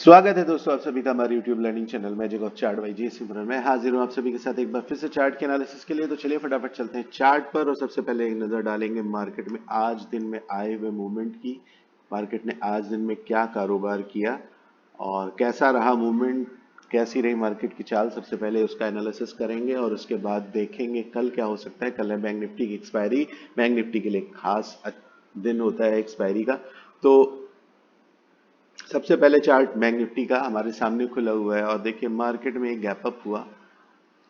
स्वागत है दोस्तों आप सभी का हमारे YouTube learning channel magic of chart by J Simran. मैं हाजिर हूं आप सभी के साथ एक बार फिर से चार्ट के एनालिसिस के लिए। तो चलिए फटाफट चलते हैं चार्ट पर और सबसे पहले एक नजर डालेंगे मार्केट में आज दिन में आए हुए मूवमेंट की। मार्केट ने आज दिन में क्या कारोबार किया और कैसा रहा मूवमेंट, कैसी रही मार्केट की चाल, सबसे पहले उसका एनालिसिस करेंगे और उसके बाद देखेंगे कल क्या हो सकता है। कल है बैंक निफ्टी की एक्सपायरी। बैंक निफ्टी के लिए खास दिन होता है एक्सपायरी का। तो सबसे पहले चार्ट बैंक निफ्टी का हमारे सामने खुला हुआ है और देखिए मार्केट में एक गैप अप हुआ।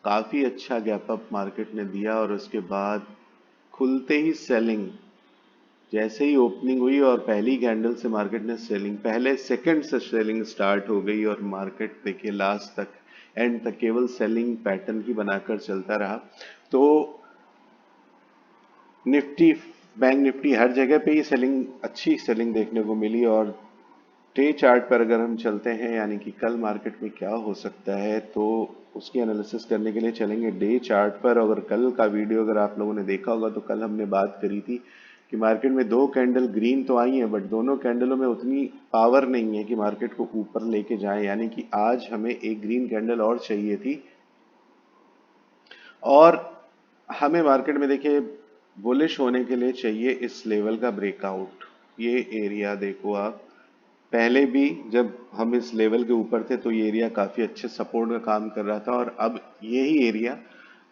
काफी अच्छा गैप अप मार्केट ने दिया और उसके बाद खुलते ही सेलिंग, जैसे ही ओपनिंग हुई और पहली कैंडल से मार्केट ने सेलिंग, पहले सेकंड से सेलिंग स्टार्ट हो गई और मार्केट देखिए लास्ट तक एंड तक केवल सेलिंग पैटर्न ही बनाकर चलता रहा। तो निफ्टी, बैंक निफ्टी हर जगह पे ही सेलिंग, अच्छी सेलिंग देखने को मिली। और डे चार्ट पर अगर हम चलते हैं यानी कि कल मार्केट में क्या हो सकता है तो उसकी एनालिसिस करने के लिए चलेंगे डे चार्ट पर। अगर कल का वीडियो अगर आप लोगों ने देखा होगा तो कल हमने बात करी थी कि मार्केट में दो कैंडल ग्रीन तो आई हैं बट दोनों कैंडलों में उतनी पावर नहीं है कि मार्केट को ऊपर लेके जाए, यानी कि आज हमें एक ग्रीन कैंडल और चाहिए थी। और हमें मार्केट में देखिए बुलिश होने के लिए चाहिए इस लेवल का ब्रेकआउट। ये एरिया देखो आप, पहले भी जब हम इस लेवल के ऊपर थे तो ये एरिया काफी अच्छे सपोर्ट का काम कर रहा था और अब यही एरिया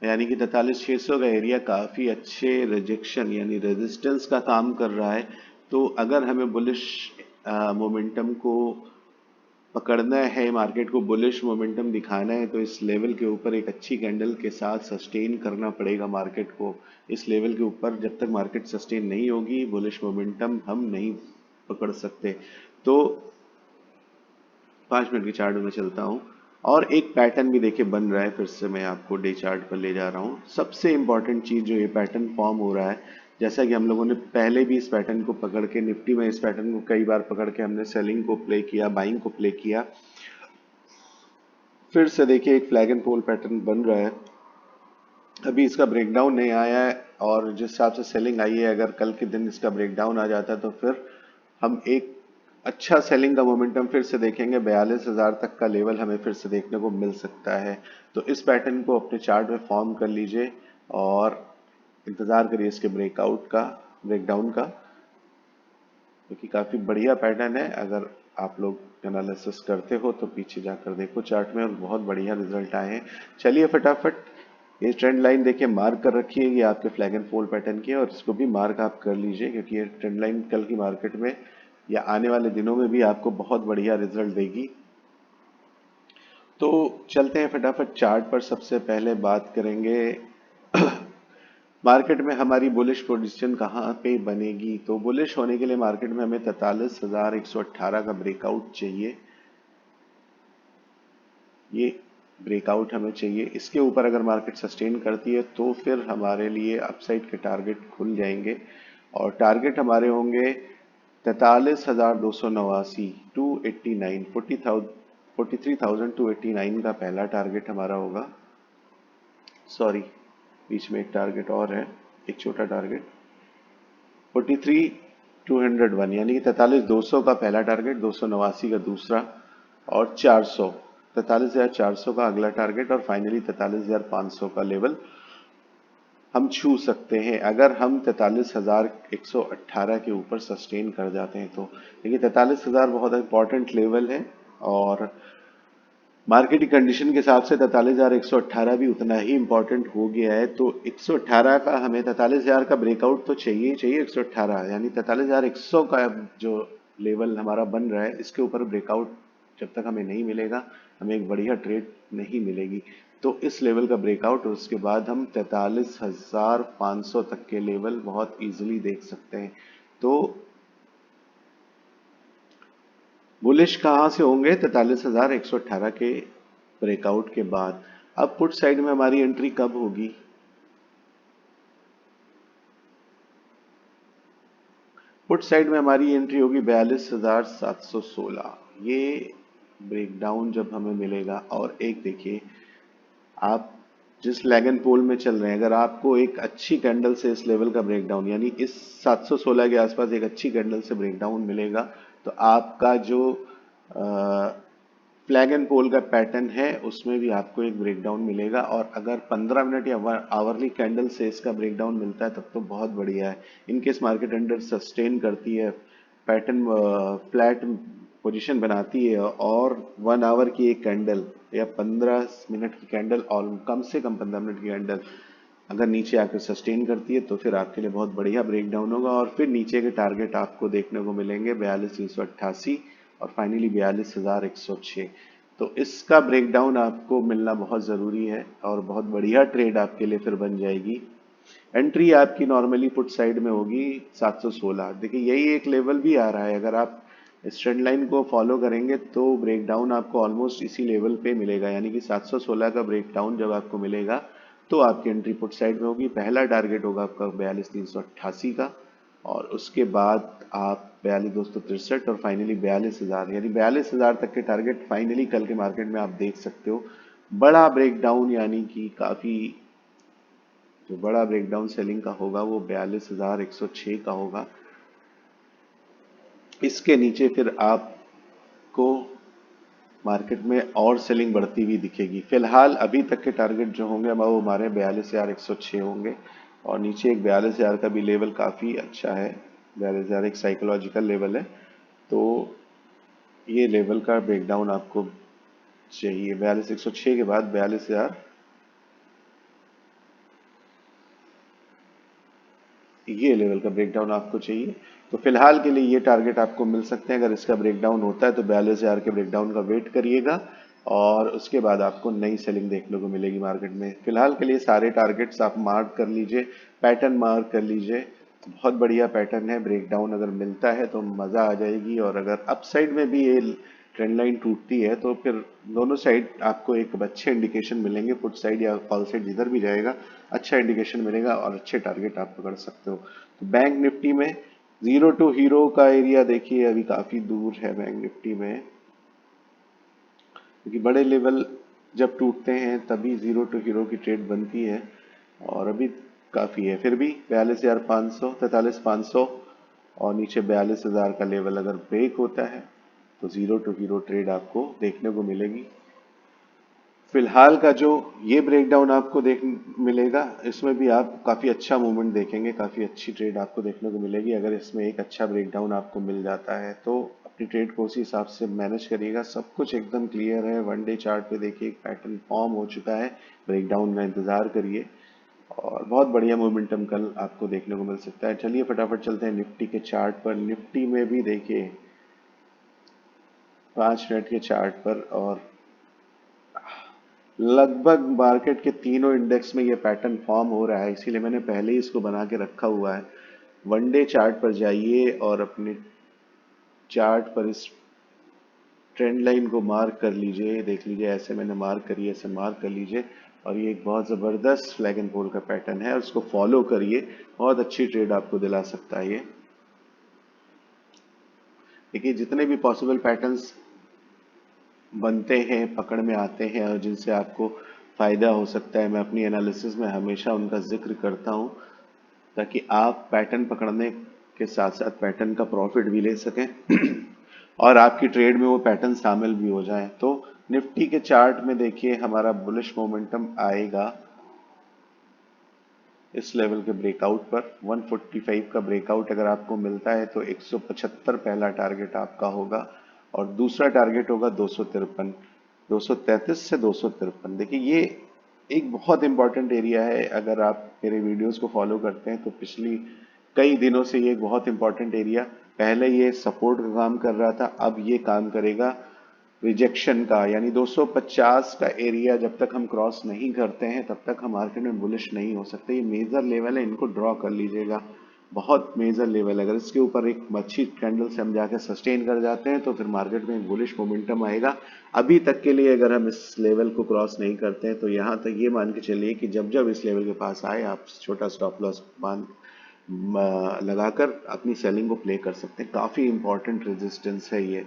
यानी कि 43,600 का एरिया काफी अच्छे रिजेक्शन यानी रेजिस्टेंस का काम कर रहा है। तो अगर हमें बुलिश मोमेंटम को पकड़ना है, मार्केट को बुलिश मोमेंटम दिखाना है तो इस लेवल के ऊपर एक अच्छी कैंडल के साथ सस्टेन करना पड़ेगा मार्केट को। इस लेवल के ऊपर जब तक मार्केट सस्टेन नहीं होगी बुलिश मोमेंटम हम नहीं पकड़ सकते। तो 5 मिनट की चार्ट में चलता हूँ और एक पैटर्न भी देखिए बन रहा है। फिर से मैं आपको डे चार्ट पर ले जा रहा हूँ। सबसे इंपॉर्टेंट चीज जो ये पैटर्न फॉर्म हो रहा है, जैसा कि हम लोगों ने पहले भी इस पैटर्न को पकड़ के, निफ्टी में इस पैटर्न को कई बार पकड़ के हमने सेलिंग को प्ले किया, बाइंग को प्ले किया। फिर से देखिए एक फ्लैग एंड पोल पैटर्न बन रहा है। अभी इसका ब्रेकडाउन नहीं आया है और जिस हिसाब से सेलिंग आई है अगर कल के दिन इसका ब्रेकडाउन आ जाता है तो फिर हम एक अच्छा सेलिंग का मोमेंटम फिर से देखेंगे। 42,000 तक का लेवल हमें फिर से देखने को मिल सकता है। तो इस पैटर्न को अपने चार्ट में फॉर्म कर लीजिए और इंतजार करिए इसके ब्रेकआउट का, ब्रेकडाउन का, क्योंकि काफी बढ़िया पैटर्न है। अगर आप लोग एनालिसिस करते हो तो पीछे जाकर देखो चार्ट में और बहुत बढ़िया रिजल्ट आए हैं। चलिए फटाफट ये ट्रेंड लाइन देखिए मार्क कर रखी है, ये आपके फ्लैग एंड फोल पैटर्न की है और इसको भी मार्क आप कर लीजिए क्योंकि ये ट्रेंड लाइन कल की मार्केट में या आने वाले दिनों में भी आपको बहुत बढ़िया रिजल्ट देगी। तो चलते हैं फटाफट चार्ट पर। सबसे पहले बात करेंगे मार्केट में हमारी बुलिश पोजीशन कहाँ पे बनेगी। तो बुलिश होने के लिए मार्केट में हमें 43,118 का ब्रेकआउट चाहिए। ये ब्रेकआउट हमें चाहिए। इसके ऊपर अगर मार्केट सस्टेन करती है तो फिर हमारे लिए अपसाइड के टारगेट खुल जाएंगे और टारगेट हमारे होंगे 43,289, 289, 43,289 का पहला टारगेट हमारा होगा। सॉरी, बीच में एक टारगेट और है, एक छोटा टारगेट 43,201 यानी कि 43,200 का पहला टारगेट, 289 का दूसरा और 400, 43,400 का अगला टारगेट और फाइनली 43,500 का लेवल हम छू सकते हैं अगर हम 43,118 के ऊपर सस्टेन कर जाते हैं। तो देखिए 43,000 बहुत इंपॉर्टेंट लेवल है और मार्केट की कंडीशन के हिसाब से 43,118 भी उतना ही इंपॉर्टेंट हो गया है। तो 118 का हमें, 43,000 का ब्रेकआउट तो चाहिए चाहिए। 118 यानी 43,100 का जो लेवल हमारा बन रहा है इसके ऊपर ब्रेकआउट जब तक हमें नहीं मिलेगा हमें एक बढ़िया ट्रेड नहीं मिलेगी। तो इस लेवल का ब्रेकआउट और उसके बाद हम 43,500 तक के लेवल बहुत इजीली देख सकते हैं। तो बुलिश कहाँ से होंगे? 43,118 के ब्रेकआउट के बाद। अब पुट साइड में हमारी एंट्री कब होगी? पुट साइड में हमारी एंट्री होगी 42,716। ये ब्रेकडाउन जब हमें मिलेगा और एक देखिए आप जिस लैगन पोल में चल रहे हैं, अगर आपको एक अच्छी कैंडल से इस लेवल का ब्रेकडाउन यानी इस 716 के आसपास एक अच्छी कैंडल से ब्रेकडाउन मिलेगा तो आपका जो फ्लैग एंड पोल का पैटर्न है, उसमें भी आपको एक ब्रेकडाउन मिलेगा। और अगर 15 मिनट या आवरली कैंडल से इसका ब्रेकडाउन मिलता है तब तो बहुत बढ़िया है। इनकेस मार्केट अंडर सस्टेन करती है, पैटर्न फ्लैट पोजीशन बनाती है और 1 आवर की एक कैंडल या 15 मिनट की कैंडल और कम से कम 15 मिनट की कैंडल अगर नीचे आकर सस्टेन करती है तो फिर आपके लिए बहुत बढ़िया ब्रेकडाउन होगा। और फिर नीचे के टारगेट आपको देखने को मिलेंगे 42,388 और फाइनली 42,106। तो इसका ब्रेकडाउन आपको मिलना बहुत ज़रूरी है और बहुत बढ़िया ट्रेड आपके लिए फिर बन जाएगी। एंट्री आपकी नॉर्मली पुट साइड में होगी 716। देखिए यही एक लेवल भी आ रहा है, अगर आप इस ट्रेंड लाइन को फॉलो करेंगे तो ब्रेकडाउन आपको ऑलमोस्ट इसी लेवल पे मिलेगा, यानी कि 716 का ब्रेकडाउन जब आपको मिलेगा तो आपकी एंट्री पुट साइड में होगी। पहला टारगेट होगा आपका 42,388 का और उसके बाद आप 42,263 और फाइनली 42,000, यानी 42,000 तक के टारगेट फाइनली कल के मार्केट में आप देख सकते हो। बड़ा ब्रेकडाउन यानी कि काफ़ी जो बड़ा ब्रेकडाउन सेलिंग का होगा वो 42,106 का होगा। इसके नीचे फिर आपको मार्केट में और सेलिंग बढ़ती हुई दिखेगी। फिलहाल अभी तक के टारगेट जो होंगे वो हमारे 42,106 होंगे और नीचे एक 42,000 का भी लेवल काफ़ी अच्छा है। 42,000 एक साइकोलॉजिकल लेवल है, तो ये लेवल का ब्रेकडाउन आपको चाहिए। 42,106 के बाद 42,000 ये लेवल का ब्रेकडाउन आपको चाहिए। तो फिलहाल के लिए ये टारगेट आपको मिल सकते हैं। अगर इसका ब्रेकडाउन होता है तो 42,000 के ब्रेकडाउन का वेट करिएगा और उसके बाद आपको नई सेलिंग देखने को मिलेगी मार्केट में। फिलहाल के लिए सारे टारगेट्स आप मार्क कर लीजिए, पैटर्न मार्क कर लीजिए। बहुत बढ़िया पैटर्न है, ब्रेकडाउन अगर मिलता है तो मज़ा आ जाएगी। और अगर अपसाइड में भी ये ट्रेंड लाइन टूटती है तो फिर दोनों साइड आपको एक अच्छे इंडिकेशन मिलेंगे, पुट साइड या कॉल साइड जिधर भी जाएगा अच्छा इंडिकेशन मिलेगा और अच्छे टारगेट आप पकड़ सकते हो। तो बैंक निफ्टी में जीरो टू हीरो का एरिया देखिए अभी काफी दूर है बैंक निफ्टी में, क्योंकि बड़े लेवल जब टूटते हैं तभी जीरो टू हीरो की ट्रेड बनती है और अभी काफी है। फिर भी 42,500, 43,500 और नीचे 42,000 का लेवल अगर ब्रेक होता है तो जीरो टू हीरो ट्रेड आपको देखने को मिलेगी। फिलहाल का जो ये ब्रेकडाउन आपको देख मिलेगा, इसमें भी आप काफ़ी अच्छा मूवमेंट देखेंगे, काफ़ी अच्छी ट्रेड आपको देखने को मिलेगी। अगर इसमें एक अच्छा ब्रेकडाउन आपको मिल जाता है तो अपनी ट्रेड को उसी हिसाब से मैनेज करिएगा। सब कुछ एकदम क्लियर है। वन डे चार्ट पे देखिए एक पैटर्न फॉर्म हो चुका है, ब्रेकडाउन का इंतज़ार करिए और बहुत बढ़िया मोमेंटम कल आपको देखने को मिल सकता है। चलिए फटाफट चलते हैं निफ्टी के चार्ट पर। निफ्टी में भी देखिए 5 मिनट के चार्ट पर और लगभग मार्केट के तीनों इंडेक्स में ये पैटर्न फॉर्म हो रहा है, इसीलिए मैंने पहले ही इसको बना के रखा हुआ है। वन डे चार्ट पर जाइए और अपने चार्ट पर इस ट्रेंड लाइन को मार्क कर लीजिए, देख लीजिए ऐसे मैंने मार्क करी है, ऐसे मार्क कर लीजिए और ये एक बहुत ज़बरदस्त फ्लैग एंड पोल का पैटर्न है, उसको फॉलो करिए, बहुत अच्छी ट्रेड आपको दिला सकता है ये। देखिए जितने भी पॉसिबल पैटर्न्स बनते हैं, पकड़ में आते हैं और जिनसे आपको फ़ायदा हो सकता है, मैं अपनी एनालिसिस में हमेशा उनका जिक्र करता हूँ ताकि आप पैटर्न पकड़ने के साथ साथ पैटर्न का प्रॉफिट भी ले सकें और आपकी ट्रेड में वो पैटर्न शामिल भी हो जाए। तो निफ्टी के चार्ट में देखिए हमारा बुलिश मोमेंटम आएगा इस लेवल के ब्रेकआउट पर। 145 का ब्रेकआउट अगर आपको मिलता है तो 175 पहला टारगेट आपका होगा और दूसरा टारगेट होगा 253, 233 से 253। देखिए ये एक बहुत इंपॉर्टेंट एरिया है। अगर आप मेरे वीडियोस को फॉलो करते हैं तो पिछली कई दिनों से ये एक बहुत इंपॉर्टेंट एरिया, पहले ये सपोर्ट का काम कर रहा था, अब ये काम करेगा रिजेक्शन का, यानी 250 का एरिया जब तक हम क्रॉस नहीं करते हैं तब तक हम मार्केट में बुलिश नहीं हो सकते। ये मेजर लेवल है, इनको ड्रॉ कर लीजिएगा, बहुत मेजर लेवल है। अगर इसके ऊपर एक अच्छी कैंडल से हम जाके सस्टेन कर जाते हैं तो फिर मार्केट में एक बुलिश मोमेंटम आएगा। अभी तक के लिए अगर हम इस लेवल को क्रॉस नहीं करते हैं तो यहाँ तक ये मान के चलिए कि जब जब इस लेवल के पास आए आप छोटा स्टॉप लॉस मान लगाकर अपनी सेलिंग को प्ले कर सकते हैं। काफ़ी इंपॉर्टेंट रेजिस्टेंस है ये।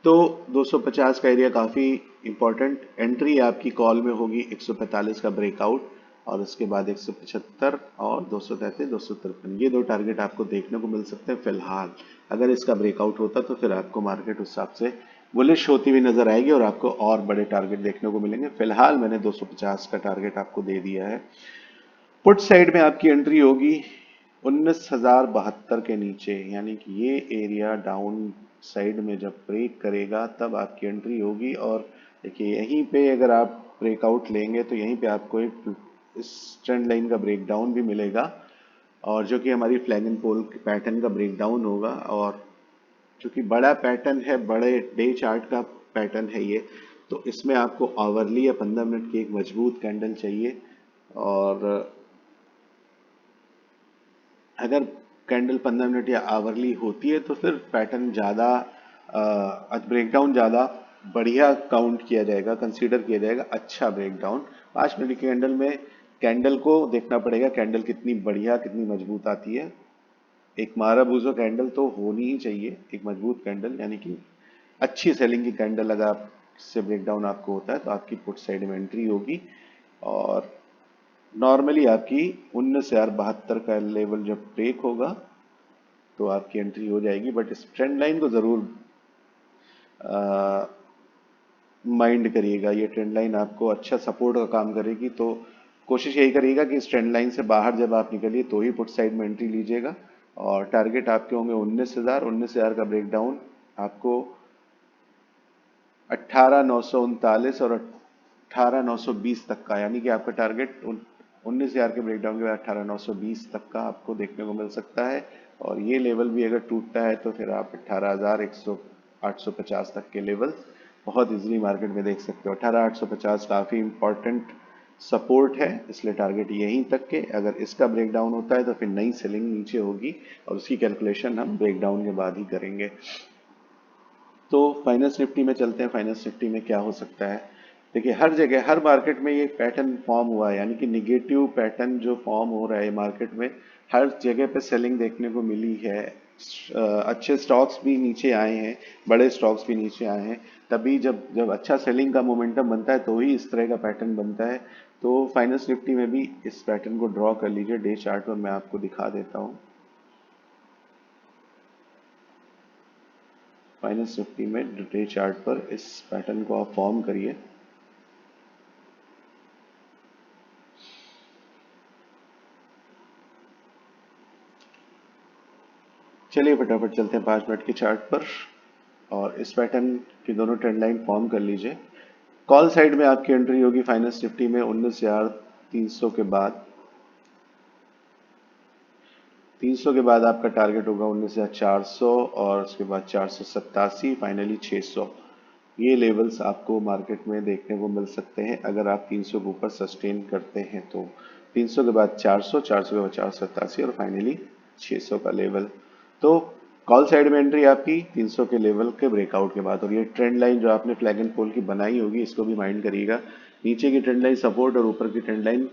तो 250 का एरिया काफ़ी इंपॉर्टेंट। एंट्री आपकी कॉल में होगी 145 का ब्रेकआउट और उसके बाद 175 और 233, 253, ये दो टारगेट आपको देखने को मिल सकते हैं। फिलहाल अगर इसका ब्रेकआउट होता तो फिर आपको मार्केट उस हिसाब से बुलिश होती हुई नजर आएगी और आपको और बड़े टारगेट देखने को मिलेंगे। फिलहाल मैंने 250 का टारगेट आपको दे दिया है। पुट साइड में आपकी एंट्री होगी 19,072 के नीचे, यानी कि ये एरिया डाउन साइड में जब ब्रेक करेगा तब आपकी एंट्री होगी। और देखिए यहीं पे अगर आप ब्रेकआउट लेंगे तो यहीं पे आपको एक इस ट्रेंड लाइन का ब्रेकडाउन भी मिलेगा, और जो कि हमारी फ्लैग एंड पोल पैटर्न का ब्रेकडाउन होगा। और क्योंकि बड़ा पैटर्न है, बड़े डे चार्ट का पैटर्न है ये, तो इसमें आपको आवरली या 15 मिनट की एक मजबूत कैंडल चाहिए। और अगर कैंडल 15 मिनट या आवरली होती है तो फिर पैटर्न ज़्यादा ब्रेकडाउन ज़्यादा बढ़िया काउंट किया जाएगा, कंसीडर किया जाएगा अच्छा ब्रेकडाउन। 5 मिनट की कैंडल में कैंडल को देखना पड़ेगा, कैंडल कितनी बढ़िया कितनी मजबूत आती है। एक माराबूजो कैंडल तो होनी ही चाहिए, एक मजबूत कैंडल, यानी कि अच्छी सेलिंग की कैंडल। अगर आप से ब्रेकडाउन आपको होता है तो आपकी पुट साइड में एंट्री होगी। और नॉर्मली आपकी 19,072 का लेवल जब ब्रेक होगा तो आपकी एंट्री हो जाएगी। बट इस ट्रेंड लाइन को जरूर माइंड करिएगा, ये ट्रेंड लाइन आपको अच्छा सपोर्ट का काम करेगी। तो कोशिश यही करिएगा कि इस ट्रेंड लाइन से बाहर जब आप निकलिए तो ही पुट साइड में एंट्री लीजिएगा। और टारगेट आपके होंगे 19,000 का ब्रेकडाउन आपको 18,939 और 18,920 तक का, यानी कि आपका टारगेट 19,000 के ब्रेकडाउन के बाद 18,920 तक का आपको देखने को मिल सकता है। और ये लेवल भी अगर टूटता है तो फिर आप 18,850 तक के लेवल बहुत इजीली मार्केट में देख सकते हो। 18,850 काफ़ी इंपॉर्टेंट सपोर्ट है, इसलिए टारगेट यहीं तक के। अगर इसका ब्रेकडाउन होता है तो फिर नई सेलिंग नीचे होगी और उसकी कैलकुलेशन हम ब्रेकडाउन के बाद ही करेंगे। तो फाइनेंस निफ्टी में चलते हैं। फाइनेंस निफ्टी में क्या हो सकता है, देखिए हर जगह हर मार्केट में ये पैटर्न फॉर्म हुआ है, यानी कि निगेटिव पैटर्न जो फॉर्म हो रहा है मार्केट में, हर जगह पे सेलिंग देखने को मिली है। अच्छे स्टॉक्स भी नीचे आए हैं, बड़े स्टॉक्स भी नीचे आए हैं। तभी जब जब अच्छा सेलिंग का मोमेंटम बनता है तो ही इस तरह का पैटर्न बनता है। तो फाइनेंस निफ्टी में भी इस पैटर्न को ड्रॉ कर लीजिए। डे चार्ट पर मैं आपको दिखा देता हूँ। फाइनेंस निफ्टी में डे चार्ट पर इस पैटर्न को आप फॉर्म करिए। चलिए फटाफट चलते हैं 5 मिनट के चार्ट पर, और इस पैटर्न की दोनों ट्रेंड लाइन फॉर्म कर लीजिए। कॉल साइड में आपकी एंट्री होगी फाइनेंस निफ्टी में 19,300 के बाद। 300 के बाद आपका टारगेट होगा 19,400 और उसके बाद 487, फाइनली 600। ये लेवल्स आपको मार्केट में देखने को मिल सकते हैं अगर आप 300 के ऊपर सस्टेन करते हैं तो। 300 के बाद 400, 400 के बाद 487 और फाइनली 600 का लेवल। तो कॉल साइड में एंट्री आपकी 300 के लेवल के ब्रेकआउट के बाद। और ये ट्रेंड लाइन जो आपने फ्लैग एंड पोल की बनाई होगी इसको भी माइंड करिएगा। नीचे की ट्रेंड लाइन सपोर्ट और ऊपर की ट्रेंड लाइन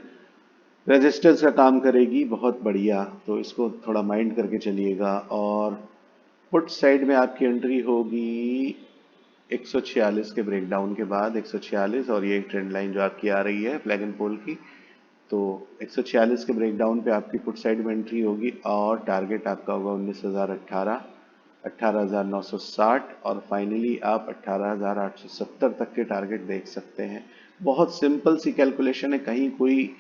रेजिस्टेंस का काम करेगी, बहुत बढ़िया। तो इसको थोड़ा माइंड करके चलिएगा। और पुट साइड में आपकी एंट्री होगी 146 के ब्रेकडाउन के बाद, 146, और ये एक ट्रेंड लाइन जो आपकी आ रही है फ्लैग एंड पोल की। तो 146 के ब्रेकडाउन पे आपकी पुट साइड में एंट्री होगी और टारगेट आपका होगा 19,018, 18,960 और फाइनली आप 18,870 तक के टारगेट देख सकते हैं। बहुत सिंपल सी कैलकुलेशन है, कहीं कोई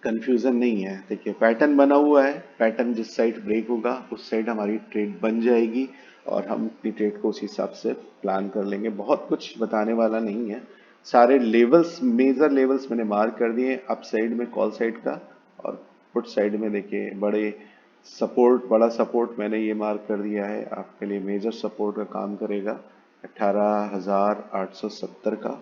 कंफ्यूजन नहीं है। देखिए पैटर्न बना हुआ है, पैटर्न जिस साइड ब्रेक होगा उस साइड हमारी ट्रेड बन जाएगी और हम अपनी ट्रेड को उस हिसाब से प्लान कर लेंगे। बहुत कुछ बताने वाला नहीं है। सारे लेवल्स, मेजर लेवल्स मैंने मार्क कर दिए, अप साइड में कॉल साइड का, और पुट साइड में देखिए बड़ा सपोर्ट मैंने ये मार्क कर दिया है आपके लिए, मेजर सपोर्ट का काम करेगा 18,870 का।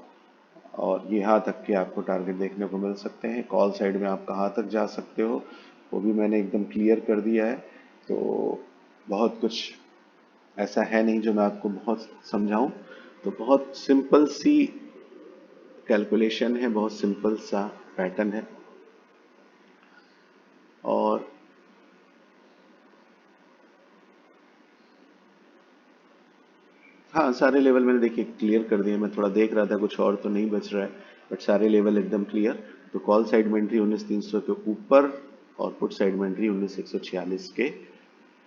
और यहाँ तक के आपको टारगेट देखने को मिल सकते हैं। कॉल साइड में आप कहाँ तक जा सकते हो वो भी मैंने एकदम क्लियर कर दिया है। तो बहुत कुछ ऐसा है नहीं जो मैं आपको बहुत समझाऊं। तो बहुत सिंपल सी कैलकुलेशन है, बहुत सिंपल सा पैटर्न है। और हाँ, सारे लेवल मैंने देखिए क्लियर कर दिए। मैं थोड़ा देख रहा था कुछ और तो नहीं बच रहा है, बट सारे लेवल एकदम क्लियर। तो कॉल साइड में एंट्री 19,300 के ऊपर और पुट साइड में एंट्री 19,146 के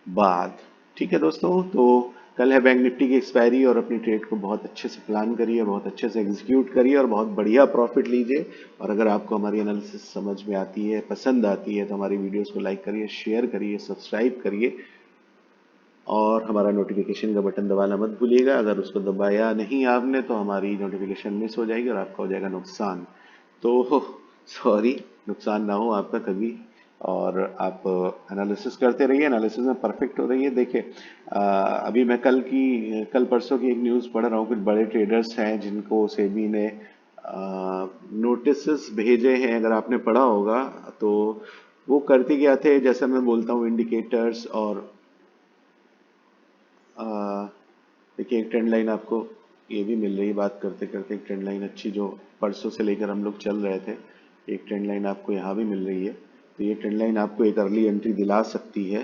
बाद। ठीक है दोस्तों, तो कल है बैंक निफ्टी की एक्सपायरी और अपनी ट्रेड को बहुत अच्छे से प्लान करिए, बहुत अच्छे से एग्जीक्यूट करिए और बहुत बढ़िया प्रॉफिट लीजिए। और अगर आपको हमारी एनालिसिस समझ में आती है, पसंद आती है, तो हमारी वीडियोस को लाइक करिए, शेयर करिए, सब्सक्राइब करिए और हमारा नोटिफिकेशन का बटन दबाना मत भूलिएगा। अगर उसको दबाया नहीं आपने तो हमारी नोटिफिकेशन मिस हो जाएगी और आपका हो जाएगा नुकसान। तो सॉरी, नुकसान ना हो आपका कभी। और आप एनालिसिस करते रहिए, एनालिसिस में परफेक्ट हो रही है। देखिए अभी मैं कल परसों की एक न्यूज़ पढ़ रहा हूँ। कुछ बड़े ट्रेडर्स हैं जिनको सेबी ने नोटिस भेजे हैं, अगर आपने पढ़ा होगा तो। वो करते क्या थे, जैसा मैं बोलता हूँ, इंडिकेटर्स और देखिए एक ट्रेंड लाइन आपको ये भी मिल रही है। बात करते करते एक ट्रेंड लाइन अच्छी जो परसों से लेकर हम लोग चल रहे थे, एक ट्रेंड लाइन आपको यहाँ भी मिल रही है। तो ये ट्रेंड लाइन आपको एक अर्ली एंट्री दिला सकती है,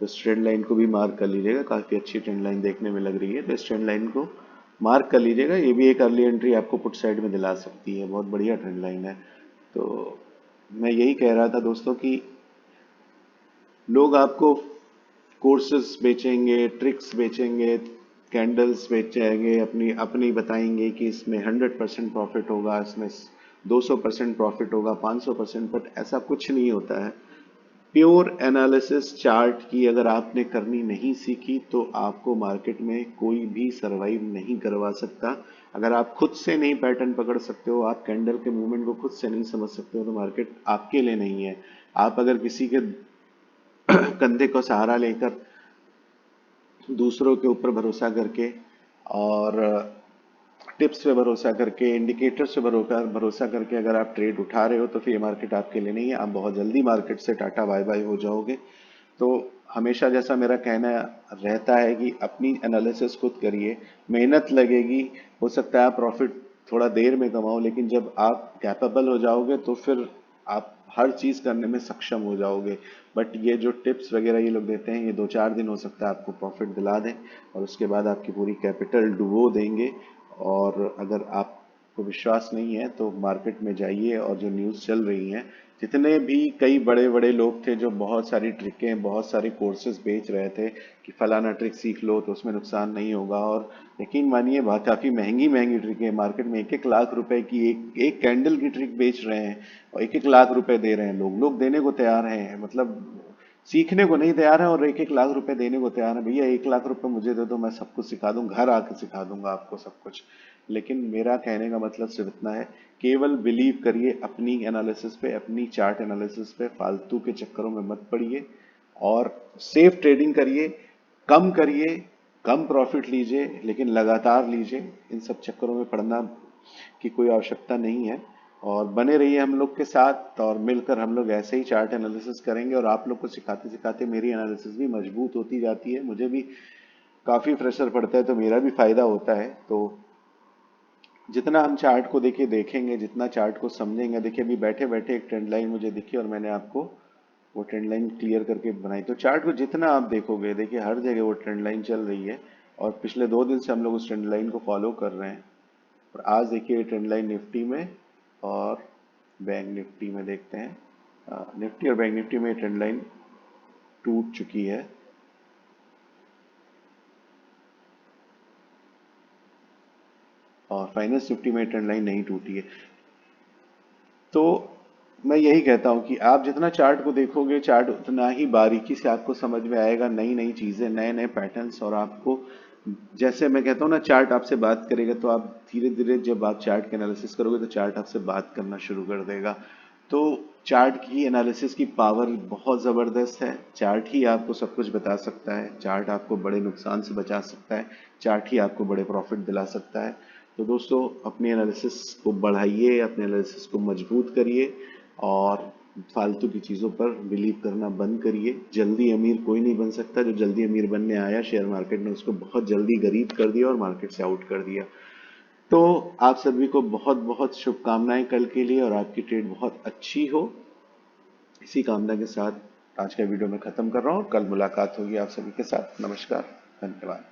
तो इस ट्रेंड लाइन को भी मार्क कर लीजिएगा। काफ़ी अच्छी ट्रेंड लाइन देखने में लग रही है, तो इस ट्रेंड लाइन को मार्क कर लीजिएगा। ये भी एक अर्ली एंट्री आपको पुट साइड में दिला सकती है, बहुत बढ़िया ट्रेंड लाइन है। तो मैं यही कह रहा था दोस्तों कि लोग आपको कोर्सेज बेचेंगे, ट्रिक्स बेचेंगे, कैंडल्स बेचेंगे, अपनी अपनी बताएंगे कि इसमें 100% प्रॉफिट होगा, इसमें 200% प्रॉफिट होगा, 500%, बट ऐसा कुछ नहीं होता है। प्योर एनालिसिस चार्ट की अगर आपने करनी नहीं सीखी तो आपको मार्केट में कोई भी सरवाइव नहीं करवा सकता। अगर आप खुद से नहीं पैटर्न पकड़ सकते हो, आप कैंडल के मूवमेंट को खुद से नहीं समझ सकते हो, तो मार्केट आपके लिए नहीं है। आप अगर किसी के कंधे को सहारा लेकर दूसरों के ऊपर भरोसा करके और टिप्स पे भरोसा करके, इंडिकेटर्स पे भरोसा करके अगर आप ट्रेड उठा रहे हो तो फिर ये मार्केट आपके लिए नहीं है। आप बहुत जल्दी मार्केट से टाटा बाय बाय हो जाओगे। तो हमेशा जैसा मेरा कहना रहता है कि अपनी एनालिसिस खुद करिए, मेहनत लगेगी, हो सकता है आप प्रॉफिट थोड़ा देर में कमाओ, लेकिन जब आप कैपेबल हो जाओगे तो फिर आप हर चीज करने में सक्षम हो जाओगे। बट ये जो टिप्स वगैरह ये लोग देते हैं, ये 2-4 दिन हो सकता है आपको प्रॉफिट दिला दें और उसके बाद आपकी पूरी कैपिटल डुबो देंगे। और अगर आपको विश्वास नहीं है तो मार्केट में जाइए और जो न्यूज़ चल रही हैं, जितने भी कई बड़े बड़े लोग थे जो बहुत सारी ट्रिकें, बहुत सारे कोर्सेज बेच रहे थे कि फलाना ट्रिक सीख लो तो उसमें नुकसान नहीं होगा, और यकीन मानिए बहुत काफ़ी महंगी महंगी ट्रिकें मार्केट में 1-1 लाख रुपए की एक एक कैंडल की ट्रिक बेच रहे हैं और 1-1 लाख रुपए दे रहे हैं। लोग देने को तैयार हैं, मतलब सीखने को नहीं तैयार है और 1-1 लाख रुपए देने को तैयार है। भैया 1 लाख रुपए मुझे दे दो, मैं सब कुछ सिखा दूं, घर आके सिखा दूंगा आपको सब कुछ। लेकिन मेरा कहने का मतलब सिर्फ इतना है, केवल बिलीव करिए अपनी एनालिसिस पे, अपनी चार्ट एनालिसिस पे, फालतू के चक्करों में मत पड़िए और सेफ ट्रेडिंग करिए। कम करिए, कम प्रॉफिट लीजिए, लेकिन लगातार लीजिए। इन सब चक्करों में पड़ना की कोई आवश्यकता नहीं है। और बने रहिए हम लोग के साथ और मिलकर हम लोग ऐसे ही चार्ट एनालिसिस करेंगे और आप लोग को सिखाते सिखाते मेरी एनालिसिस भी मजबूत होती जाती है। मुझे भी काफ़ी प्रेशर पड़ता है तो मेरा भी फायदा होता है। तो जितना हम चार्ट को देखिए देखेंगे, जितना चार्ट को समझेंगे, देखिए अभी बैठे बैठे एक ट्रेंड लाइन मुझे दिखी और मैंने आपको वो ट्रेंड लाइन क्लियर करके बनाई। तो चार्ट को जितना आप देखोगे, देखिए हर जगह वो ट्रेंड लाइन चल रही है और पिछले 2 दिन से हम लोग उस ट्रेंड लाइन को फॉलो कर रहे हैं। और आज देखिए ट्रेंड लाइन निफ्टी में और बैंक निफ्टी में देखते हैं। निफ्टी और बैंक निफ्टी में ट्रेंड लाइन टूट चुकी है और फाइनेंस निफ्टी में ट्रेंड लाइन नहीं टूटी है। तो मैं यही कहता हूं कि आप जितना चार्ट को देखोगे, चार्ट उतना ही बारीकी से आपको समझ में आएगा, नई नई चीजें, नए नए पैटर्न्स। और आपको, जैसे मैं कहता हूँ ना, चार्ट आपसे बात करेगा तो आप धीरे धीरे जब आप चार्ट के एनालिसिस करोगे तो चार्ट आपसे बात करना शुरू कर देगा। तो चार्ट की एनालिसिस की पावर बहुत ज़बरदस्त है। चार्ट ही आपको सब कुछ बता सकता है, चार्ट आपको बड़े नुकसान से बचा सकता है, चार्ट ही आपको बड़े प्रॉफिट दिला सकता है। तो दोस्तों अपनी एनालिसिस को बढ़ाइए, अपने एनालिसिस को मजबूत करिए और फालतू की चीज़ों पर बिलीव करना बंद करिए। जल्दी अमीर कोई नहीं बन सकता। जो जल्दी अमीर बनने आया शेयर मार्केट में, उसको बहुत जल्दी गरीब कर दिया और मार्केट से आउट कर दिया। तो आप सभी को बहुत बहुत शुभकामनाएं कल के लिए और आपकी ट्रेड बहुत अच्छी हो। इसी कामना के साथ आज का वीडियो मैं खत्म कर रहा हूँ। कल मुलाकात होगी आप सभी के साथ। नमस्कार, धन्यवाद।